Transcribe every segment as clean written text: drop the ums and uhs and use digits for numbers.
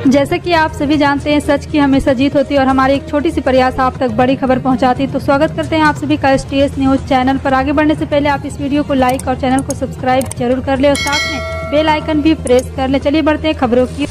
जैसे कि आप सभी जानते हैं, सच की हमेशा जीत होती है और हमारी एक छोटी सी प्रयास आप तक बड़ी खबर पहुंचाती है। तो स्वागत करते हैं आप सभी का STS न्यूज़ चैनल पर। आगे बढ़ने से पहले आप इस वीडियो को लाइक और चैनल को सब्सक्राइब जरूर कर ले और साथ में बेल आइकन भी प्रेस कर ले। चलिए बढ़ते हैं खबरों की।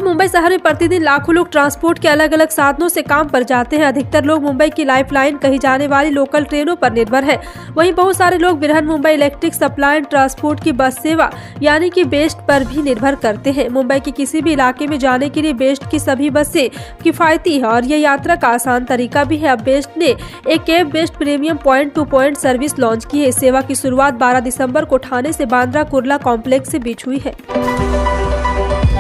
मुंबई शहर में प्रतिदिन लाखों लोग ट्रांसपोर्ट के अलग अलग साधनों से काम पर जाते हैं। अधिकतर लोग मुंबई की लाइफलाइन कही जाने वाली लोकल ट्रेनों पर निर्भर है। वहीं बहुत सारे लोग Brihan Mumbai electric supply transport की बस सेवा यानी कि बेस्ट पर भी निर्भर करते हैं। मुंबई के किसी भी इलाके में जाने के लिए बेस्ट की सभी बसें किफायती है और यह यात्रा का आसान तरीका भी है। अब बेस्ट ने एक cab best premium point two point service launch की है। इस सेवा की शुरुआत 12 दिसंबर को ठाणे से बांद्रा कुर्ला कॉम्प्लेक्स से बीच हुई है।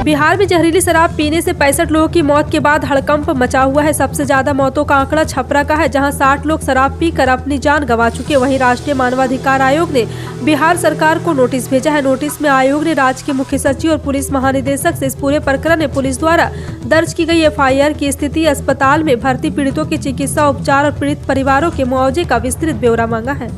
बिहार में जहरीली शराब पीने से 65 लोगों की मौत के बाद हड़कंप मचा हुआ है। सबसे ज्यादा मौतों का आंकड़ा छपरा का है, जहां 60 लोग शराब पीकर अपनी जान गंवा चुके। वहीं राष्ट्रीय मानवाधिकार आयोग ने बिहार सरकार को नोटिस भेजा है। नोटिस में आयोग ने राज्य के मुख्य सचिव और पुलिस महानिदेशक से इस पूरे प्रकरण में पुलिस द्वारा दर्ज की गई FIR की स्थिति, अस्पताल में भर्ती पीड़ितों की चिकित्सा उपचार और पीड़ित परिवारों के मुआवजे का विस्तृत ब्यौरा मांगा है।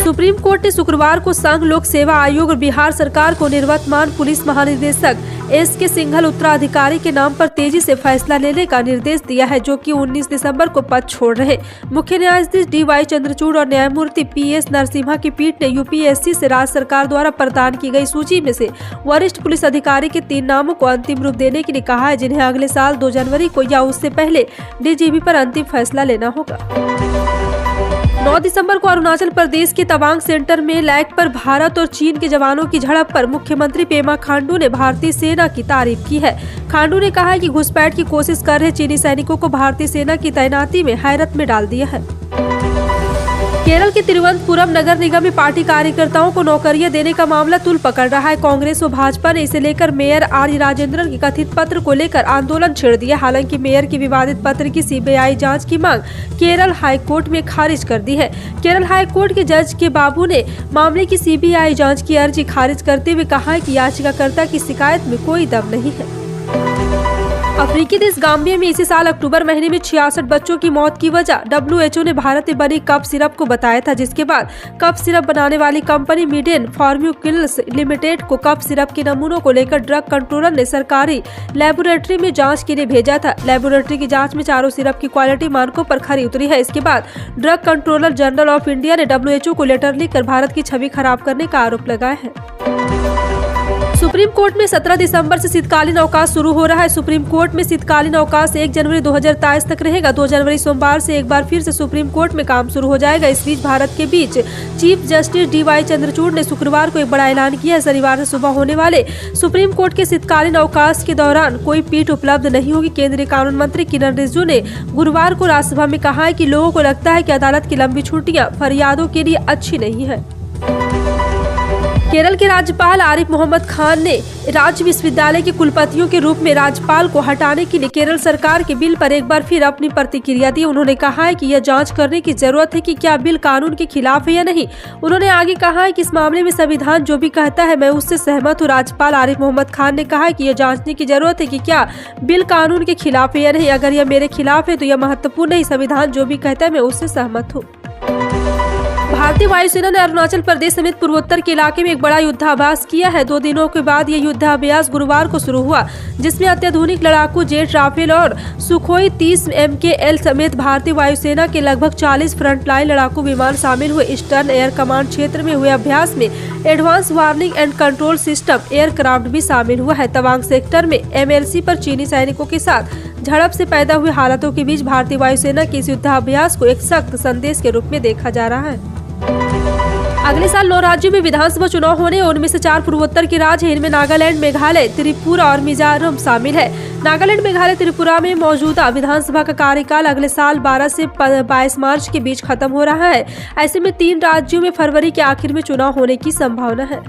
सुप्रीम कोर्ट ने शुक्रवार को संघ लोक सेवा आयोग और बिहार सरकार को निवर्तमान पुलिस महानिदेशक SK सिंघल उत्तराधिकारी के नाम पर तेजी से फैसला लेने का निर्देश दिया है, जो कि 19 दिसंबर को पद छोड़ रहे। मुख्य न्यायाधीश DY चंद्रचूड़ और न्यायमूर्ति PS नरसिम्हा की पीठ ने UPSC से राज्य सरकार द्वारा प्रदान की गई सूची में से वरिष्ठ पुलिस अधिकारी के 3 नामों को अंतिम रूप देने के लिए कहा है, जिन्हें अगले साल 2 जनवरी को या उससे पहले DGP पर अंतिम फैसला लेना होगा। 9 दिसंबर को अरुणाचल प्रदेश के तवांग सेंटर में लैग पर भारत और चीन के जवानों की झड़प पर मुख्यमंत्री पेमा खांडू ने भारतीय सेना की तारीफ की है। खांडू ने कहा है कि घुसपैठ की कोशिश कर रहे चीनी सैनिकों को भारतीय सेना की तैनाती में हैरत में डाल दिया है। केरल के तिरुवनंतपुरम नगर निगम में पार्टी कार्यकर्ताओं को नौकरियां देने का मामला तूल पकड़ रहा है। कांग्रेस और भाजपा ने इसे लेकर मेयर RE राजेंद्रन के कथित पत्र को लेकर आंदोलन छेड़ दिया। हालांकि मेयर के विवादित पत्र की CBI जांच की मांग केरल हाईकोर्ट में खारिज कर दी है। केरल हाईकोर्ट के जज के बाबू ने मामले की CBI जाँच की अर्जी खारिज करते हुए कहा है कि याचिकाकर्ता की शिकायत में कोई दम नहीं है। अफ्रीकी देश गाम्बिया में इसी साल अक्टूबर महीने में 66 बच्चों की मौत की वजह WHO ने भारत में बनी कफ सिरप को बताया था, जिसके बाद कफ सिरप बनाने वाली कंपनी मिडेन फार्मास्यूटिकल्स लिमिटेड को कफ सिरप के नमूनों को लेकर ड्रग कंट्रोलर ने सरकारी लेबोरेटरी में जांच के लिए भेजा था। लेबोरेटरी की जांच में चारों सिरप की क्वालिटी मानकों पर खरी उतरी है। इसके बाद drug controller general of India ने WHO को लेटर लिखकर भारत की छवि खराब करने का आरोप लगाया है। सुप्रीम कोर्ट में 17 दिसंबर से शीतकालीन अवकाश शुरू हो रहा है। सुप्रीम कोर्ट में शीतकालीन अवकाश 1 जनवरी 2023 तक रहेगा। 2 जनवरी सोमवार से एक बार फिर से सुप्रीम कोर्ट में काम शुरू हो जाएगा। इस बीच भारत के बीच चीफ जस्टिस DY चंद्रचूड़ ने शुक्रवार को एक बड़ा ऐलान किया है। शनिवार से सुबह होने वाले सुप्रीम कोर्ट के शीतकालीन अवकाश के दौरान कोई पीठ उपलब्ध नहीं होगी। केंद्रीय कानून मंत्री किरण रिजिजू ने गुरुवार को राज्यसभा में कहा है कि लोगों को लगता है कि अदालत की लंबी छुट्टियां फरियादों के लिए अच्छी नहीं है। केरल के राज्यपाल आरिफ मोहम्मद खान ने राज्य विश्वविद्यालय के कुलपतियों के रूप में राज्यपाल को हटाने के लिए केरल सरकार के बिल पर एक बार फिर अपनी प्रतिक्रिया दी। उन्होंने कहा है कि यह जांच करने की जरूरत है कि क्या बिल कानून के खिलाफ है या नहीं। उन्होंने आगे कहा है कि इस मामले में संविधान जो भी कहता है मैं उससे सहमत हूँ। राज्यपाल आरिफ मोहम्मद खान ने कहा है कि यह जांचने की जरूरत है कि क्या बिल कानून के खिलाफ है या नहीं। अगर यह मेरे खिलाफ है तो यह महत्वपूर्ण है। संविधान जो भी कहता है मैं उससे सहमत हूँ। भारतीय वायुसेना ने अरुणाचल प्रदेश समेत पूर्वोत्तर के इलाके में एक बड़ा युद्धाभ्यास किया है। 2 दिनों के बाद यह युद्धाभ्यास गुरुवार को शुरू हुआ, जिसमें अत्याधुनिक लड़ाकू जेट राफेल और सुखोई 30 MKL समेत भारतीय वायुसेना के लगभग 40 फ्रंटलाइन लड़ाकू विमान शामिल हुए। ईस्टर्न एयर कमांड क्षेत्र में हुए अभ्यास में advance warning and control system aircraft भी शामिल हुआ है। तवांग सेक्टर में MLC पर चीनी सैनिकों के साथ झड़प से पैदा हुए हालातों के बीच भारतीय वायुसेना के इस युद्धाभ्यास को एक सख्त संदेश के रूप में देखा जा रहा है। अगले साल 9 राज्यों में विधानसभा चुनाव होने और उनमें से 4 पूर्वोत्तर के राज्य हैं। इनमें नागालैंड, मेघालय, त्रिपुरा और मिजोरम शामिल है। नागालैंड, मेघालय, त्रिपुरा में मौजूदा विधानसभा का कार्यकाल अगले साल 12 से 22 मार्च के बीच खत्म हो रहा है। ऐसे में 3 राज्यों में फरवरी के आखिर में चुनाव होने की संभावना है।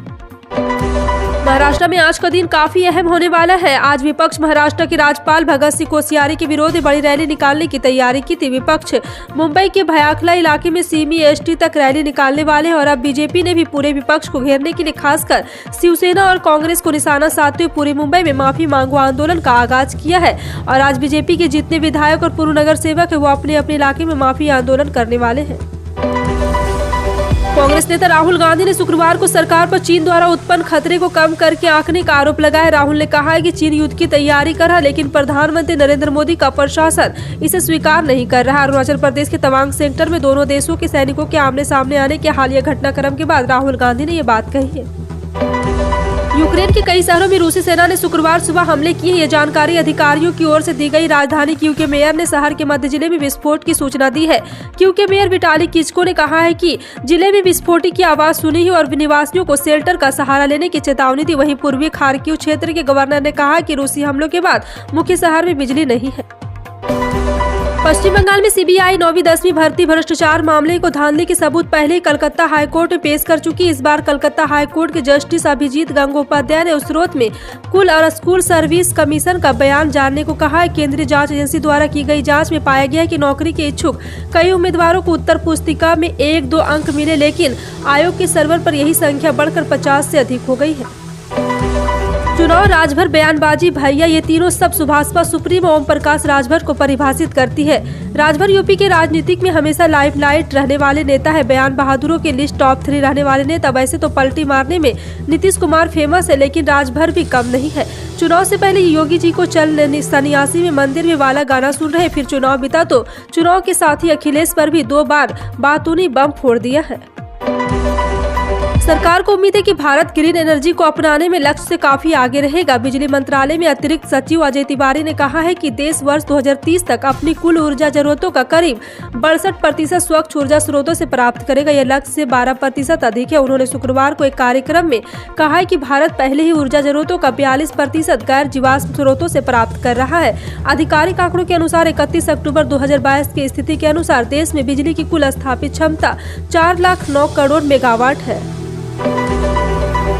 महाराष्ट्र में आज का दिन काफी अहम होने वाला है। आज विपक्ष महाराष्ट्र के राज्यपाल भगत सिंह कोश्यारी के विरोध में बड़ी रैली निकालने की तैयारी की थी। विपक्ष मुंबई के भयाखला इलाके में CME-ST तक रैली निकालने वाले हैं और अब बीजेपी ने भी पूरे विपक्ष को घेरने के लिए खासकर शिवसेना और कांग्रेस को निशाना साधते हुए पूरे मुंबई में माफी मांगो आंदोलन का आगाज किया है। और आज बीजेपी के जितने विधायक और पूर्व नगर सेवक है वो अपने अपने इलाके में माफी आंदोलन करने वाले हैं। कांग्रेस नेता राहुल गांधी ने शुक्रवार को सरकार पर चीन द्वारा उत्पन्न खतरे को कम करके आंकने का आरोप लगाया। राहुल ने कहा है कि चीन युद्ध की तैयारी कर रहा, लेकिन प्रधानमंत्री नरेंद्र मोदी का प्रशासन इसे स्वीकार नहीं कर रहा। अरुणाचल प्रदेश के तवांग सेक्टर में दोनों देशों के सैनिकों के आमने सामने आने के हालिया घटनाक्रम के बाद राहुल गांधी ने ये बात कही है। यूक्रेन के कई शहरों में रूसी सेना ने शुक्रवार सुबह हमले किए। ये जानकारी अधिकारियों की ओर से दी गई। राजधानी कीव के मेयर ने शहर के मध्य जिले में विस्फोट की सूचना दी है। कीव के मेयर विटाली किचको ने कहा है कि जिले में विस्फोट की आवाज सुनी है और निवासियों को शेल्टर का सहारा लेने की चेतावनी दी। वहीं पूर्वी खार्किव क्षेत्र के गवर्नर ने कहा कि रूसी हमलों के बाद मुख्य शहर में बिजली नहीं है। पश्चिम बंगाल में सीबीआई 9वीं-10वीं भर्ती भ्रष्टाचार मामले को धांधली के सबूत पहले ही कलकत्ता हाईकोर्ट में पेश कर चुकी। इस बार कलकत्ता हाईकोर्ट के जस्टिस अभिजीत गंगोपाध्याय ने उस स्रोत में कुल और स्कूल सर्विस कमीशन का बयान जानने को कहा है। केंद्रीय जांच एजेंसी द्वारा की गई जांच में पाया गया कि नौकरी के इच्छुक कई उम्मीदवारों को उत्तर पुस्तिका में 1-2 अंक मिले, लेकिन आयोग के सर्वर पर यही संख्या बढ़कर 50 से अधिक हो गई है। चुनाव राजभर, बयानबाजी, भैया, ये तीनों सब सुभाषपा सुप्रीमो ओम प्रकाश राजभर को परिभाषित करती है। राजभर यूपी के राजनीतिक में हमेशा लाइमलाइट रहने वाले नेता है। बयान बहादुरों के लिस्ट टॉप 3 रहने वाले नेता। वैसे तो पलटी मारने में नीतीश कुमार फेमस है, लेकिन राजभर भी कम नहीं है। चुनाव से पहले योगी जी को चल सन्यासी में मंदिर में वाला गाना सुन रहे, फिर चुनाव बीता तो चुनाव के साथ ही अखिलेश पर भी 2 बार बातूनी बम फोड़ दिया है। सरकार को उम्मीद है कि भारत ग्रीन एनर्जी को अपनाने में लक्ष्य से काफी आगे रहेगा। बिजली मंत्रालय में अतिरिक्त सचिव अजय तिवारी ने कहा है कि देश वर्ष 2030 तक अपनी कुल ऊर्जा जरूरतों का करीब 62% स्वच्छ ऊर्जा स्रोतों से प्राप्त करेगा। यह लक्ष्य से 12% अधिक है। उन्होंने शुक्रवार को एक कार्यक्रम में कहा है कि भारत पहले ही ऊर्जा जरूरतों का 42% गैर जीवाश्म स्रोतों से प्राप्त कर रहा है। आधिकारिक आंकड़ों के अनुसार 31 अक्टूबर 2022 की स्थिति के अनुसार देश में बिजली की कुल स्थापित क्षमता 4,09 करोड़ मेगावाट है।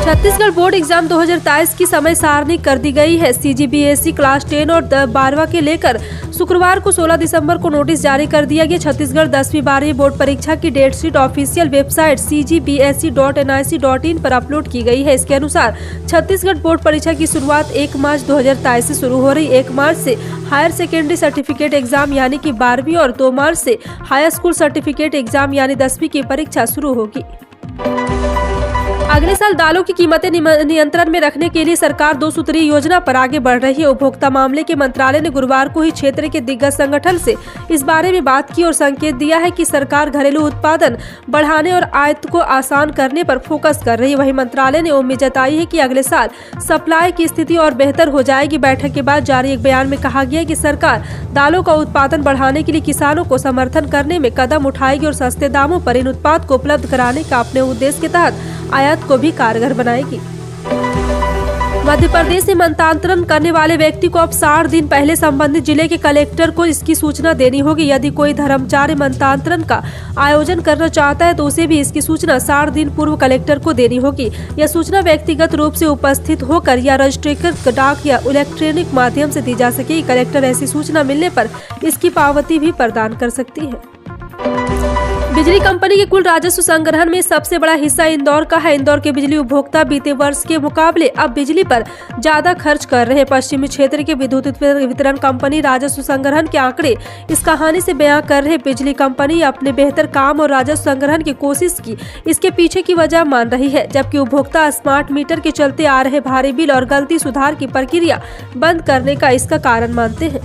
छत्तीसगढ़ बोर्ड एग्जाम 2023 की समय सारणी कर दी गई है। सीजीबीएसई क्लास 10 और 12वां के लेकर शुक्रवार को 16 दिसंबर को नोटिस जारी कर दिया गया। छत्तीसगढ़ 10वीं-12वीं बोर्ड परीक्षा की date sheet official website cgbse.nic.in पर अपलोड की गई है। इसके अनुसार छत्तीसगढ़ बोर्ड परीक्षा की शुरुआत 1 मार्च 2023 से शुरू हो रही। 1 मार्च से हायर सेकेंडरी सर्टिफिकेट एग्जाम यानी कि 12वीं और 2 मार्च से हायर स्कूल सर्टिफिकेट एग्जाम यानी 10वीं की परीक्षा शुरू होगी। अगले साल दालों की कीमतें नियंत्रण में रखने के लिए सरकार 2 सूत्रीय योजना पर आगे बढ़ रही है। उपभोक्ता मामले के मंत्रालय ने गुरुवार को ही क्षेत्र के दिग्गज संगठन से इस बारे में बात की और संकेत दिया है कि सरकार घरेलू उत्पादन बढ़ाने और आयात को आसान करने पर फोकस कर रही है। वहीं मंत्रालय ने उम्मीद जताई है कि अगले साल सप्लाई की स्थिति और बेहतर हो जाएगी। बैठक के बाद जारी एक बयान में कहा गया कि सरकार दालों का उत्पादन बढ़ाने के लिए किसानों को समर्थन करने में कदम उठाएगी और सस्ते दामों पर इन उत्पाद को उपलब्ध कराने का अपने उद्देश्य के तहत आयात को भी कारगर बनाएगी। मध्य प्रदेश में मंत्रांतरण करने वाले व्यक्ति को अब 60 दिन पहले संबंधित जिले के कलेक्टर को इसकी सूचना देनी होगी। यदि कोई धर्मचारी मंत्रांतरण का आयोजन करना चाहता है तो उसे भी इसकी सूचना 60 दिन पूर्व कलेक्टर को देनी होगी। यह सूचना व्यक्तिगत रूप से उपस्थित होकर या रजिस्ट्रेशन डाक या इलेक्ट्रॉनिक माध्यम से दी जा सकेगी। कलेक्टर ऐसी सूचना मिलने पर इसकी पावती भी प्रदान कर सकती है। बिजली कंपनी के कुल राजस्व संग्रहण में सबसे बड़ा हिस्सा इंदौर का है। इंदौर के बिजली उपभोक्ता बीते वर्ष के मुकाबले अब बिजली पर ज्यादा खर्च कर रहे हैं। पश्चिमी क्षेत्र के विद्युत वितरण कंपनी राजस्व संग्रहण के आंकड़े इस कहानी से बयां कर रहे। बिजली कंपनी अपने बेहतर काम और राजस्व संग्रहण की कोशिश की इसके पीछे की वजह मान रही है, जबकि उपभोक्ता स्मार्ट मीटर के चलते आ रहे भारी बिल और गलती सुधार की प्रक्रिया बंद करने का इसका कारण मानते हैं।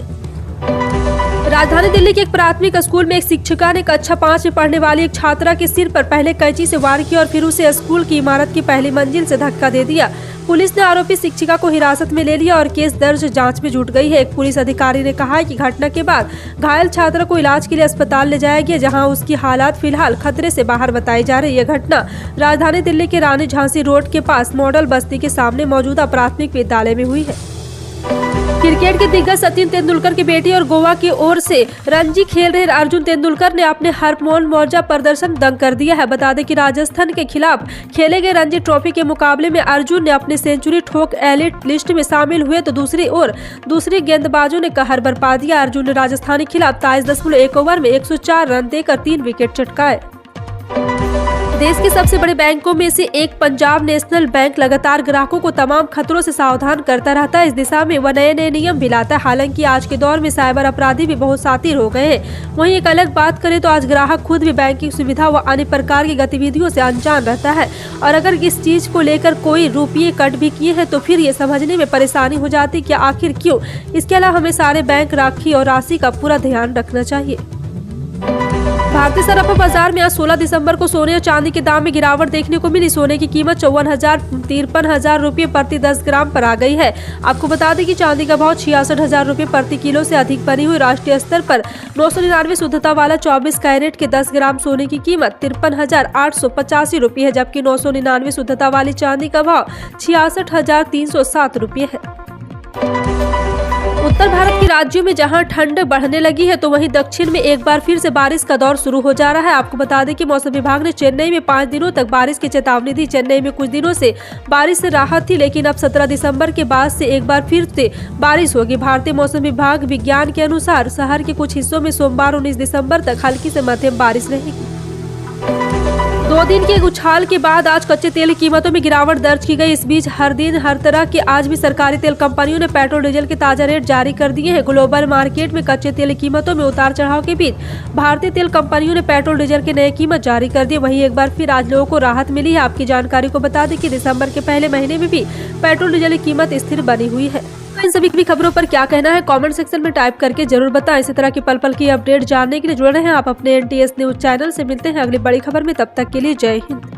राजधानी दिल्ली के एक प्राथमिक स्कूल में एक शिक्षिका ने कक्षा 5 में पढ़ने वाली एक छात्रा के सिर पर पहले कैंची से वार किया और फिर उसे स्कूल की इमारत की पहली मंजिल से धक्का दे दिया। पुलिस ने आरोपी शिक्षिका को हिरासत में ले लिया और केस दर्ज जांच में जुट गई है। एक पुलिस अधिकारी ने कहा है कि घटना के बाद घायल छात्रा को इलाज के लिए अस्पताल ले जाया गया, जहां उसकी हालात फिलहाल खतरे से बाहर बताई जा रही है। यह घटना राजधानी दिल्ली के रानी झांसी रोड के पास मॉडल बस्ती के सामने मौजूदा प्राथमिक विद्यालय में हुई है। क्रिकेट के दिग्गज सचिन तेंदुलकर की बेटी और गोवा की ओर से रणजी खेल रहे अर्जुन तेंदुलकर ने अपने हरमनमौजा प्रदर्शन दंग कर दिया है। बता दें कि राजस्थान के खिलाफ खेले गए रणजी ट्रॉफी के मुकाबले में अर्जुन ने अपने सेंचुरी ठोक एलिट लिस्ट में शामिल हुए तो दूसरी ओर दूसरे गेंदबाजों ने कहर बरपा दिया। अर्जुन ने राजस्थान के खिलाफ 23.1 ओवर में 104 रन देकर 3 विकेट चटकाए। देश के सबसे बड़े बैंकों में से एक पंजाब नेशनल बैंक लगातार ग्राहकों को तमाम खतरों से सावधान करता रहता है। इस दिशा में वह नए नए नियम भी लाता है। हालांकि आज के दौर में साइबर अपराधी भी बहुत शातिर हो गए हैं। वहीं एक अलग बात करें तो आज ग्राहक खुद भी बैंकिंग सुविधा व अन्य प्रकार की गतिविधियों से अनजान रहता है, और अगर इस चीज को लेकर कोई रुपये कट भी किए हैं तो फिर ये समझने में परेशानी हो जाती कि आखिर क्यों। इसके अलावा हमें सारे बैंक राशि और राशि का पूरा ध्यान रखना चाहिए। भारतीय सराफा बाजार में आज 16 दिसंबर को सोने और चांदी के दाम में गिरावट देखने को मिली। सोने की कीमत 53,000 रुपये प्रति 10 ग्राम पर आ गई है। आपको बता दें कि चांदी का भाव 66,000 रुपये प्रति किलो से अधिक बनी हुई। राष्ट्रीय स्तर पर 999 शुद्धता वाला 24 कैरेट के 10 ग्राम सोने की कीमत 53,885 रुपये है, जबकि 999 शुद्धता वाली चांदी का भाव 66,307 रुपये है। उत्तर भारत के राज्यों में जहां ठंड बढ़ने लगी है तो वहीं दक्षिण में एक बार फिर से बारिश का दौर शुरू हो जा रहा है। आपको बता दें कि मौसम विभाग ने चेन्नई में 5 दिनों तक बारिश की चेतावनी दी। चेन्नई में कुछ दिनों से बारिश से राहत थी, लेकिन अब 17 दिसंबर के बाद से एक बार फिर से बारिश होगी। भारतीय मौसम विभाग विज्ञान के अनुसार शहर के कुछ हिस्सों में सोमवार 19 दिसंबर तक हल्की से मध्यम बारिश रहेगी। 2 दिन के उछाल के बाद आज कच्चे तेल की कीमतों में गिरावट दर्ज की गई। इस बीच हर दिन हर तरह के आज भी सरकारी तेल कंपनियों ने पेट्रोल डीजल के ताजा रेट जारी कर दिए हैं। ग्लोबल मार्केट में कच्चे तेल की कीमतों में उतार चढ़ाव के बीच भारतीय तेल कंपनियों ने पेट्रोल डीजल की नई कीमत जारी कर दी। वहीं एक बार फिर आज लोगों को राहत मिली है। आपकी जानकारी को बता दें कि दिसंबर के पहले महीने में भी पेट्रोल डीजल की कीमत स्थिर बनी हुई है। इन सभी भी खबरों पर क्या कहना है कमेंट सेक्शन में टाइप करके जरूर बताएं। इसी तरह की पल पल की अपडेट जानने के लिए जुड़े रहें आप अपने NTS न्यूज चैनल से। मिलते हैं अगली बड़ी खबर में, तब तक के लिए जय हिंद।